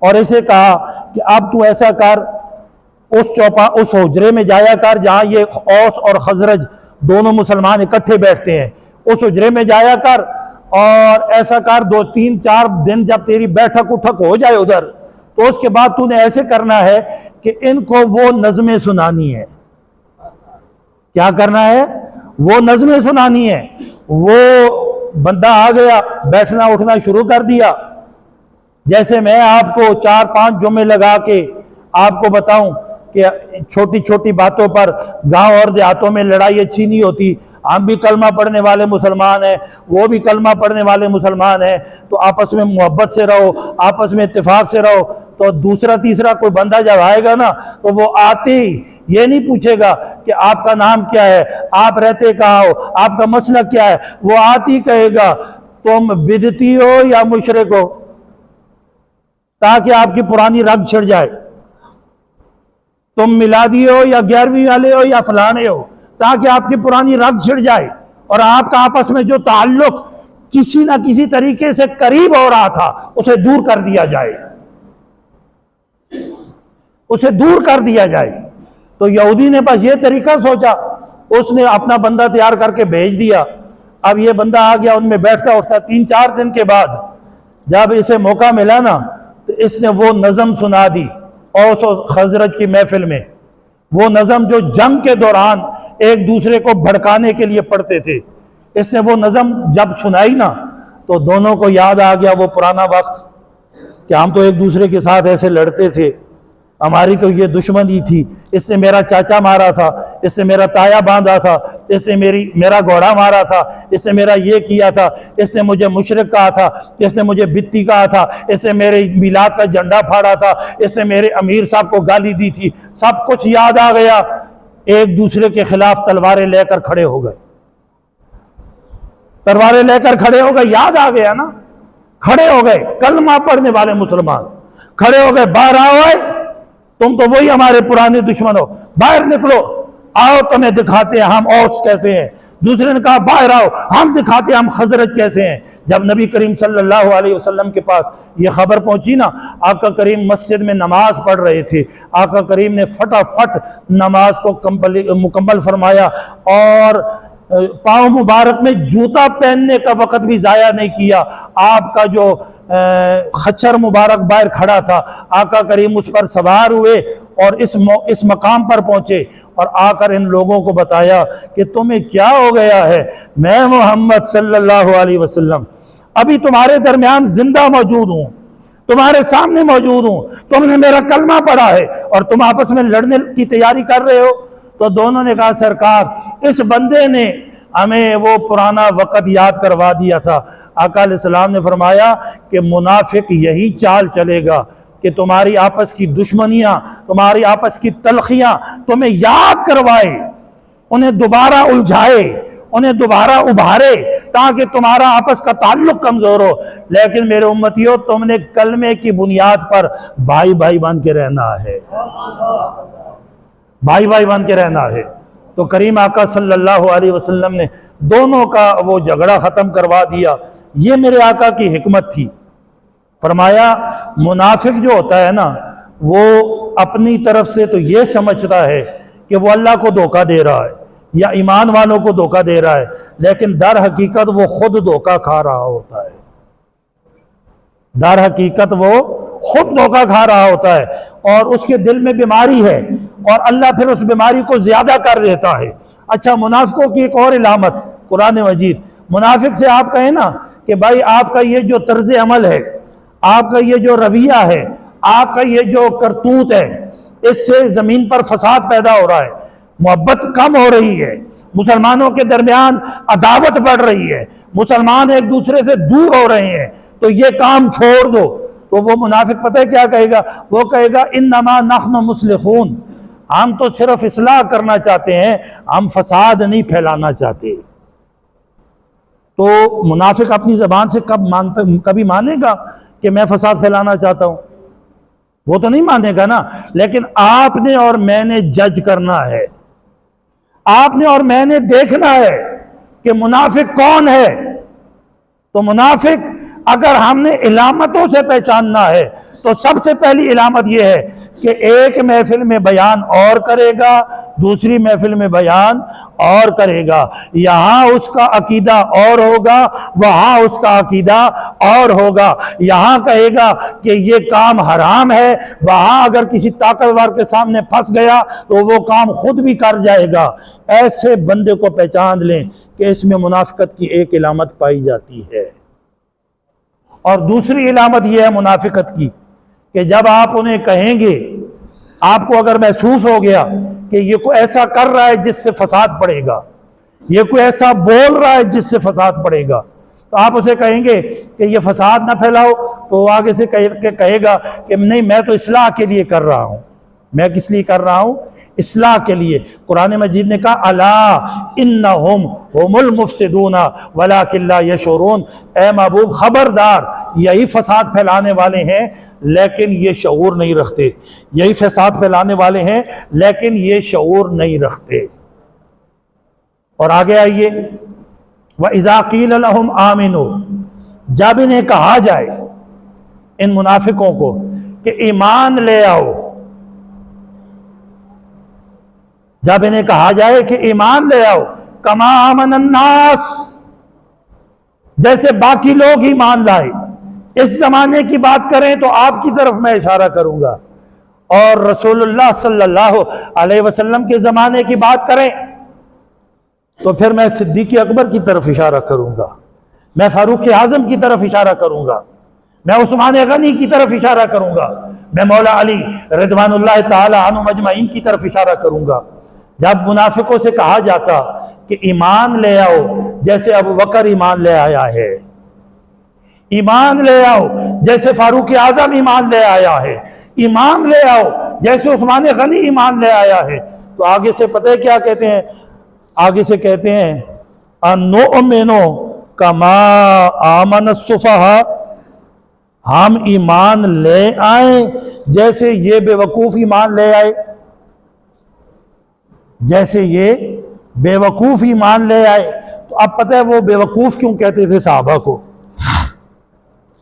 और इसे कहा कि अब तू ऐसा कर, उस हुजरे में जाया कर जहां ये औस और खजरज दोनों मुसलमान इकट्ठे बैठते हैं, उस हुजरे में जाया कर और ऐसा कर 2, 3, 4 दिन जब तेरी बैठक उठक हो जाए उधर, तो उसके बाद तूने ऐसे करना है कि इनको वो नज़में सुनानी है। क्या करना है? वो नज़में सुनानी है। वो बंदा आ गया, बैठना उठना शुरू कर दिया। जैसे मैं आपको 4-5 जुम्मे लगा के आपको बताऊं कि छोटी छोटी बातों पर गांव और देहातों में लड़ाई अच्छी नहीं होती, हम भी कलमा पढ़ने वाले मुसलमान हैं, वो भी कलमा पढ़ने वाले मुसलमान हैं, तो आपस में मोहब्बत से रहो, आपस में इत्तेफाक से रहो। तो दूसरा तीसरा कोई बंदा जब आएगा ना, तो वो आते ही ये नहीं पूछेगा कि आपका नाम क्या है, आप रहते कहाँ हो, आपका मसला क्या है। वो आती कहेगा तुम बिदती हो या मुशरिक हो, ताकि आपकी पुरानी रग छिड़ जाए। तुम मिलादी हो या 11वीं वाले हो या फलाने हो, ताकि आपकी पुरानी रग छिड़ जाए और आपका आपस में जो ताल्लुक किसी ना किसी तरीके से करीब हो रहा था उसे दूर कर दिया जाए, उसे दूर कर दिया जाए। तो यहूदी ने बस ये तरीका सोचा, उसने अपना बंदा तैयार करके भेज दिया। अब ये बंदा आ गया, उनमें बैठता उठता। 3-4 दिन के बाद जब इसे मौका मिला ना, तो इसने वो नज़म सुना दी औस और खजरज की महफिल में। वो नज़म जो जंग के दौरान एक दूसरे को भड़काने के लिए पढ़ते थे, इसने वो नज़म जब सुनाई ना, तो दोनों को याद आ गया वो पुराना वक्त कि हम तो एक दूसरे के साथ ऐसे लड़ते थे, हमारी तो ये दुश्मनी थी। इसने मेरा चाचा मारा था, इसने मेरा ताया बांधा था, इसने मेरा घोड़ा मारा था, इसने मेरा ये किया था, इसने मुझे मुशरिक कहा था, इसने मुझे बित्ती कहा था, इसने मेरे मिलाद का झंडा फाड़ा था, इसने मेरे अमीर साहब को गाली दी थी। सब कुछ याद आ गया। एक दूसरे के खिलाफ तलवारें लेकर खड़े हो गए, तलवारें लेकर खड़े हो गए। याद आ गया ना, खड़े हो गए। कलमा पढ़ने वाले मुसलमान खड़े हो गए, बाहर आओ, तुम तो वही हमारे पुराने दुश्मन हो, बाहर निकलो, आओ तुम्हें दिखाते हैं हम औस कैसे हैं। दूसरे ने कहा बाहर आओ, हम दिखाते हैं हम खजरज कैसे हैं। जब नबी करीम सल्लल्लाहु अलैहि वसल्लम के पास ये खबर पहुंची ना, आका करीम मस्जिद में नमाज पढ़ रहे थे। आका करीम ने फटाफट नमाज को मुकम्मल फरमाया और पाँव मुबारक में जूता पहनने का वक़्त भी ज़ाया नहीं किया। आपका जो खच्चर मुबारक बाहर खड़ा था, आका करीम उस पर सवार हुए और इस मकाम पर पहुंचे और आकर इन लोगों को बताया कि तुम्हें क्या हो गया है। मैं मोहम्मद सल्लल्लाहु अलैहि वसल्लम अभी तुम्हारे दरमियान जिंदा मौजूद हूं, तुम्हारे सामने मौजूद हूं, तुमने मेरा कलमा पढ़ा है और तुम आपस में लड़ने की तैयारी कर रहे हो। तो दोनों ने कहा सरकार, इस बंदे ने हमें वो पुराना वक़्त याद करवा दिया था। आका अलैहिस्सलाम ने फरमाया कि मुनाफिक यही चाल चलेगा कि तुम्हारी आपस की दुश्मनियां, तुम्हारी आपस की तलखियां तुम्हें याद करवाए, उन्हें दोबारा उलझाए, उन्हें दोबारा उभारे ताकि तुम्हारा आपस का ताल्लुक कमजोर हो। लेकिन मेरे उम्मतियों, तुमने कलमे की बुनियाद पर भाई भाई बन के रहना है, भाई भाई बन के रहना है। तो करीम आका सल्लल्लाहु अलैहि वसल्लम ने दोनों का वो झगड़ा ख़त्म करवा दिया। ये मेरे आका की हिकमत थी। फरमाया मुनाफिक जो होता है ना, वो अपनी तरफ से तो ये समझता है कि वो अल्लाह को धोखा दे रहा है या ईमान वालों को धोखा दे रहा है, लेकिन दर हकीकत वो खुद धोखा खा रहा होता है। दर हकीकत वो खुद धोखा खा रहा होता है और उसके दिल में बीमारी है और अल्लाह फिर उस बीमारी को ज्यादा कर देता है। अच्छा, मुनाफिकों की एक और इलामत कुरान मजीद, मुनाफिक से आप कहें ना कि भाई आपका ये जो तर्ज अमल है, आपका ये जो रवैया है, आपका ये जो करतूत है, इससे जमीन पर फसाद पैदा हो रहा है, मोहब्बत कम हो रही है, मुसलमानों के दरमियान अदावत बढ़ रही है, मुसलमान एक दूसरे से दूर हो रहे हैं, तो ये काम छोड़ दो। तो वो मुनाफिक पता है क्या कहेगा? वो कहेगा इन्नमा नहनु मुस्लिहून, हम तो सिर्फ इस्लाह करना चाहते हैं, हम फसाद नहीं फैलाना चाहते। तो मुनाफिक अपनी जबान से कभी मानेगा कि मैं फसाद फैलाना चाहता हूं? वो तो नहीं मानेगा ना। लेकिन आपने और मैंने जज करना है, आपने और मैंने देखना है कि मुनाफिक कौन है। तो मुनाफिक अगर हमने इलामतों से पहचानना है तो सबसे पहली इलामत यह है कि एक महफिल में बयान और करेगा, दूसरी महफिल में बयान और करेगा, यहाँ उसका अकीदा और होगा, वहाँ उसका अकीदा और होगा। यहाँ कहेगा कि ये काम हराम है, वहाँ अगर किसी ताकतवर के सामने फंस गया तो वो काम खुद भी कर जाएगा। ऐसे बंदे को पहचान लें कि इसमें मुनाफिकत की एक इलामत पाई जाती है। और दूसरी इलामत यह है मुनाफिकत की कि जब आप उन्हें कहेंगे, आपको अगर महसूस हो गया कि ये कोई ऐसा कर रहा है जिससे फसाद पड़ेगा, ये कोई ऐसा बोल रहा है जिससे फसाद पड़ेगा, तो आप उसे कहेंगे कि ये फसाद ना फैलाओ, तो आगे से कहेगा कि नहीं, मैं तो इस्लाह के लिए कर रहा हूं। मैं किस लिए कर रहा हूं? इस्लाह के लिए। कुरान मजीद ने कहा अला इन्नहुम हुमुल मुफसिदूना वलाकिन ला यशऊरून, ए महबूब खबरदार, यही फसाद फैलाने वाले हैं लेकिन ये शऊर नहीं रखते, यही फसाद फैलाने वाले हैं लेकिन ये शऊर नहीं रखते। और आगे आइए, व इज़ा क़ील लहुम आमिनू, जब इन्हें कहा जाए इन मुनाफिकों को कि ईमान ले आओ, जब इन्हें कहा जाए कि ईमान ले आओ, कमा आमन अन्नास, जैसे बाकी लोग ईमान लाए। इस जमाने की बात करें तो आपकी तरफ मैं इशारा करूंगा, और रसूलुल्लाह सल्लल्लाहु अलैहि वसल्लम के ज़माने की बात करें तो फिर मैं सिद्दीक़ अकबर की तरफ इशारा करूंगा, मैं फारूक आज़म की तरफ इशारा करूंगा, मैं उस्मान गनी की तरफ इशारा करूंगा, मैं मौला अली रिदवानुल्लाह ताला अन्हु मजमाइन की तरफ इशारा करूंगा। जब मुनाफिकों से कहा जाता कि ईमान ले आओ, जैसे अबू बकर ईमान ले आया है, ईमान ले आओ जैसे फारूक आज़म ईमान ले आया है, ईमान ले आओ जैसे उस्मान गनी ईमान ले आया है, तो आगे से पता है क्या कहते हैं? आगे से कहते हैं अनुमिनु कमा आमन सुफहा, हम ईमान ले आए जैसे ये बेवकूफ ईमान ले आए, जैसे ये बेवकूफ ईमान ले आए। तो अब पता है वो बेवकूफ क्यों कहते थे सहाबा को?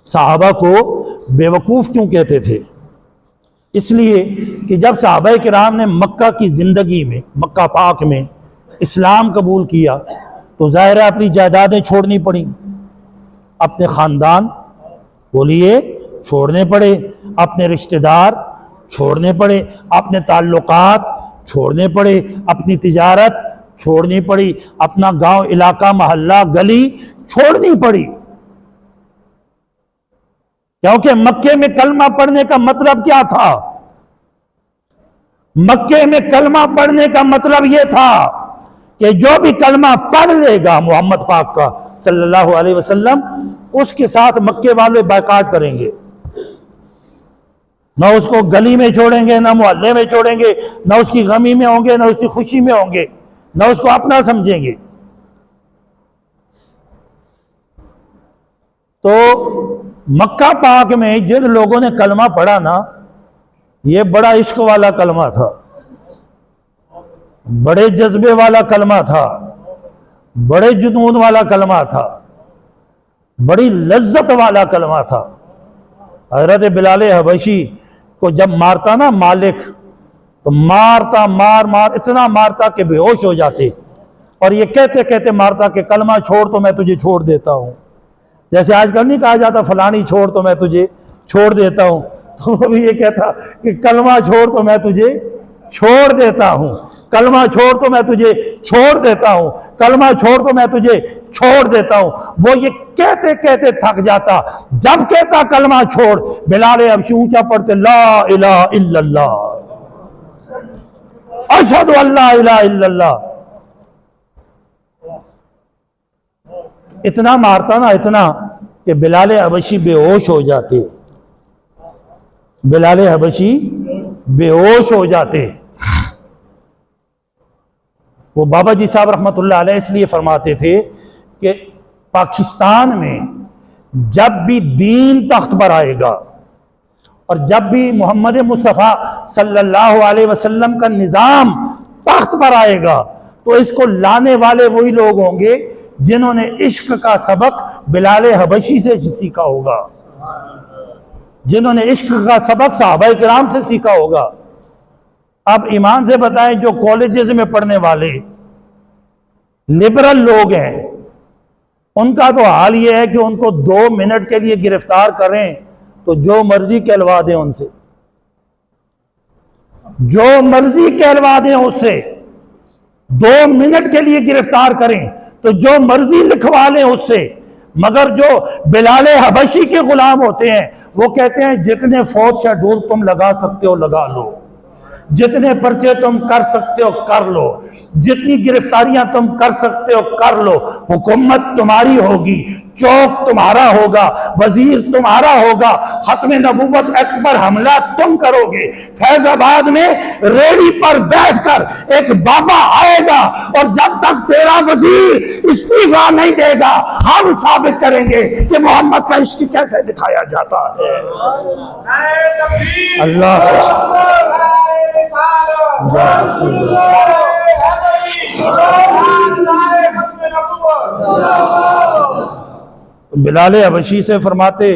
सहाबा को बेवकूफ क्यों कहते थे? इसलिए कि जब सहाबा किराम ने मक्का की जिंदगी में, मक्का पाक में इस्लाम कबूल किया तो ज़ाहिर है अपनी जायदादें छोड़नी पड़ी, अपने ख़ानदान बोलिए छोड़ने पड़े, अपने रिश्तेदार छोड़ने पड़े, अपने ताल्लुकात छोड़ने पड़े, अपनी तिजारत छोड़नी पड़ी, अपना गांव, इलाका, मोहल्ला, गली छोड़नी पड़ी। क्योंकि मक्के में कलमा पढ़ने का मतलब क्या था? मक्के में कलमा पढ़ने का मतलब यह था कि जो भी कलमा पढ़ लेगा मोहम्मद पाक का सल्लल्लाहु अलैहि वसल्लम, उसके साथ मक्के वाले बायकाट करेंगे। ना उसको गली में छोड़ेंगे, ना मोहल्ले में छोड़ेंगे, ना उसकी गमी में होंगे, ना उसकी खुशी में होंगे, ना उसको अपना समझेंगे। तो मक्का पाक में जिन लोगों ने कलमा पढ़ा ना, ये बड़ा इश्क वाला कलमा था, बड़े जज्बे वाला कलमा था, बड़े जुनून वाला कलमा था, बड़ी लज्जत वाला कलमा था। हजरत बिलाल हबशी को जब मारता ना मालिक, तो मारता मार इतना मारता कि बेहोश हो जाते, और ये कहते कहते मारता कि कलमा छोड़ तो मैं तुझे छोड़ देता हूं। जैसे आजकल नहीं कहा जाता फलानी छोड़ तो मैं तुझे छोड़ देता हूं, तो वो भी ये कहता कि कलमा छोड़ तो मैं तुझे छोड़ देता हूं, कलमा छोड़ तो मैं तुझे छोड़ देता हूं, कलमा छोड़ तो मैं तुझे छोड़ देता हूं। वो ये कहते कहते थक जाता, जब कहता कलमा छोड़, बिलाल हबशी ऊंचा पढ़ते ला इलाहा इल्लल्लाह, अशहदु अल्ला इलाहा इल्लल्लाह। इतना मारता ना, इतना कि बिलाल हबशी बेहोश हो जाते, बिलाल हबशी बेहोश हो जाते। वो बाबा जी साहब रहमतुल्लाह अलैह इसलिए फरमाते थे कि पाकिस्तान में जब भी दीन तख्त पर आएगा और जब भी मोहम्मद मुस्तफ़ा सल्लल्लाहु अलैहि वसल्लम का निज़ाम तख्त पर आएगा, तो इसको लाने वाले वही लोग होंगे जिन्होंने इश्क का सबक बिलाल हबशी से सीखा होगा, जिन्होंने इश्क का सबक सहाबाए किराम से सीखा होगा। अब ईमान से बताएं, जो कॉलेजेस में पढ़ने वाले लिबरल लोग हैं, उनका तो हाल यह है कि उनको 2 मिनट के लिए गिरफ्तार करें तो जो मर्जी कहलवा दें उनसे, जो मर्जी कहलवा दें उससे। 2 मिनट के लिए गिरफ्तार करें तो जो मर्जी लिखवा लें उससे। मगर जो बिलाल हबशी के गुलाम होते हैं, वो कहते हैं जितने फौज शेड्यूल तुम लगा सकते हो लगा लो, जितने पर्चे तुम कर सकते हो कर लो, जितनी गिरफ्तारियां तुम कर सकते हो कर लो, हुकूमत तुम्हारी होगी, चौक तुम्हारा होगा, वजीर तुम्हारा होगा, खत्म नबूवत एक्ट पर हमला तुम करोगे। फैजाबाद में रेडी पर बैठकर एक बाबा आएगा और जब तक तेरा वजीर इस्तीफा नहीं देगा, हम साबित करेंगे कि मोहम्मद का इश्क कैसे दिखाया जाता है। अल्लाह बिलाल हबशी से फरमाते,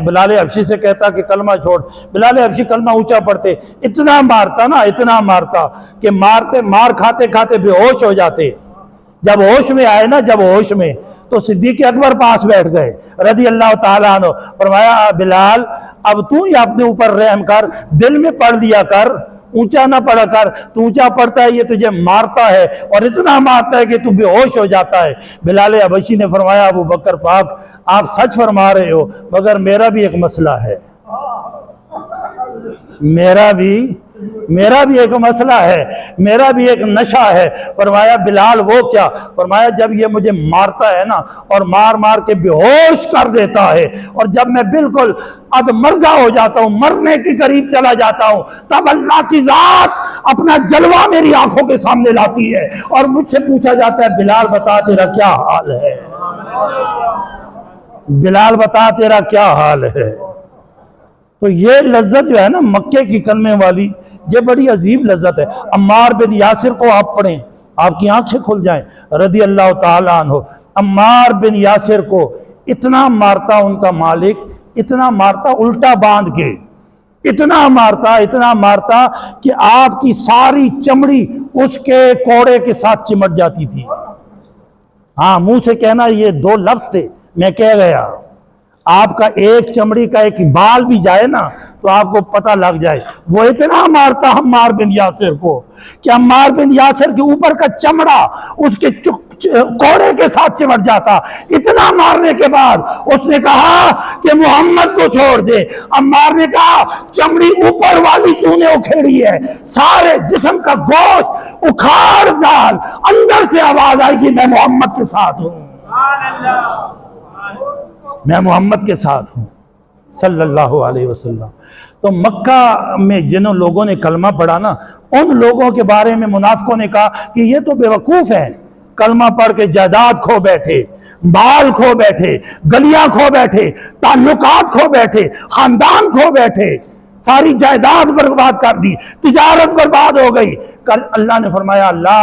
बिलाल हबशी से कहता कि कलमा छोड़। बिलाल हबशी कलमा ऊंचा पढ़ते, इतना मारता ना, इतना मारता कि मार खाते खाते बेहोश हो जाते। जब होश में आए ना, जब होश में, तो सिद्दीक अकबर पास बैठ गए रज़ी अल्लाह ताला अन्हु। फरमाया बिलाल अब तू ही अपने ऊपर रहम कर, दिल में पढ़ लिया कर, ऊंचा ना पढ़ा कर। तू ऊंचा पढ़ता है ये तुझे मारता है, और इतना मारता है कि तू बेहोश हो जाता है। बिलाल हबशी ने फरमाया अबू बकर पाक आप सच फरमा रहे हो, मगर मेरा भी एक मसला है, मेरा भी एक मसला है, मेरा भी एक नशा है। फरमाया बिलाल वो क्या? फरमाया जब ये मुझे मारता है ना और मार मार के बेहोश कर देता है, और जब मैं बिल्कुल अधमर्गा हो जाता हूं, मरने के करीब चला जाता हूं, तब अल्लाह की जात अपना जलवा मेरी आंखों के सामने लाती है और मुझसे पूछा जाता है बिलाल बता तेरा क्या हाल है, बिलाल बता तेरा क्या हाल है। तो ये लज्जत जो है ना मक्के की कलमे वाली, ये बड़ी अजीब लज्जत है। अम्मार बिन यासिर को आप पढ़ें, आपकी आंखें खुल जाएं रज़ी अल्लाह ताला अन्हु। अम्मार बिन यासिर को इतना मारता उनका मालिक, इतना मारता उल्टा बांध के, इतना मारता कि आपकी सारी चमड़ी उसके कोड़े के साथ चिमट जाती थी। हाँ, मुंह से कहना ये 2 लफ्ज थे, मैं कह गया। आपका एक चमड़ी का एक बाल भी जाए ना तो आपको पता लग जाए। वो इतना मारता अम्मार बिन यासिर को कि अम्मार बिन यासिर के ऊपर का चमड़ा उसके कोड़े के साथ चिमट जाता। इतना मारने के बाद उसने कहा कि मोहम्मद को छोड़ दे। अम्मार ने कहा चमड़ी ऊपर वाली तूने उखेड़ी है, सारे जिस्म का गोश्त उखाड़ डाल, अंदर से आवाज आएगी मैं मोहम्मद के साथ हूं, मैं मोहम्मद के साथ हूं सल्लल्लाहु अलैहि वसल्लम। तो मक्का में जिन लोगों ने कलमा पढ़ा ना, उन लोगों के बारे में मुनाफिकों ने कहा कि ये तो बेवकूफ हैं, कलमा पढ़ के जायदाद खो बैठे, बाल खो बैठे, गलियां खो बैठे, ताल्लुकात खो बैठे, खानदान खो बैठे, सारी जायदाद बर्बाद कर दी, तिजारत बर्बाद हो गई। कल अल्लाह ने फरमाया ला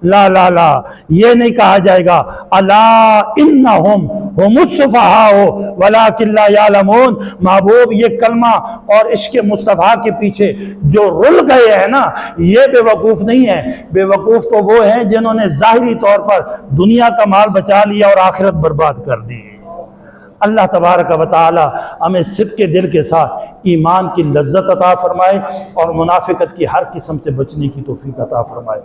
ला ला ला, ये नहीं कहा जाएगा अला इन्नहुम हुमुस्सुफहाओ वलाकिन ला यालमून। महबूब ये कलमा और इश्क मुस्तफ़ा के पीछे जो रुल गए हैं ना, ये बेवकूफ़ नहीं है। बेवकूफ़ तो वो हैं जिन्होंने ज़ाहिरी तौर पर दुनिया का माल बचा लिया और आखिरत बर्बाद कर दी। अल्लाह तबारक व तआला हमें सिद्क़ के दिल के साथ ईमान की लज्जत अता फरमाए और मुनाफिकत की हर किस्म से बचने की तौफीक अता फरमाए।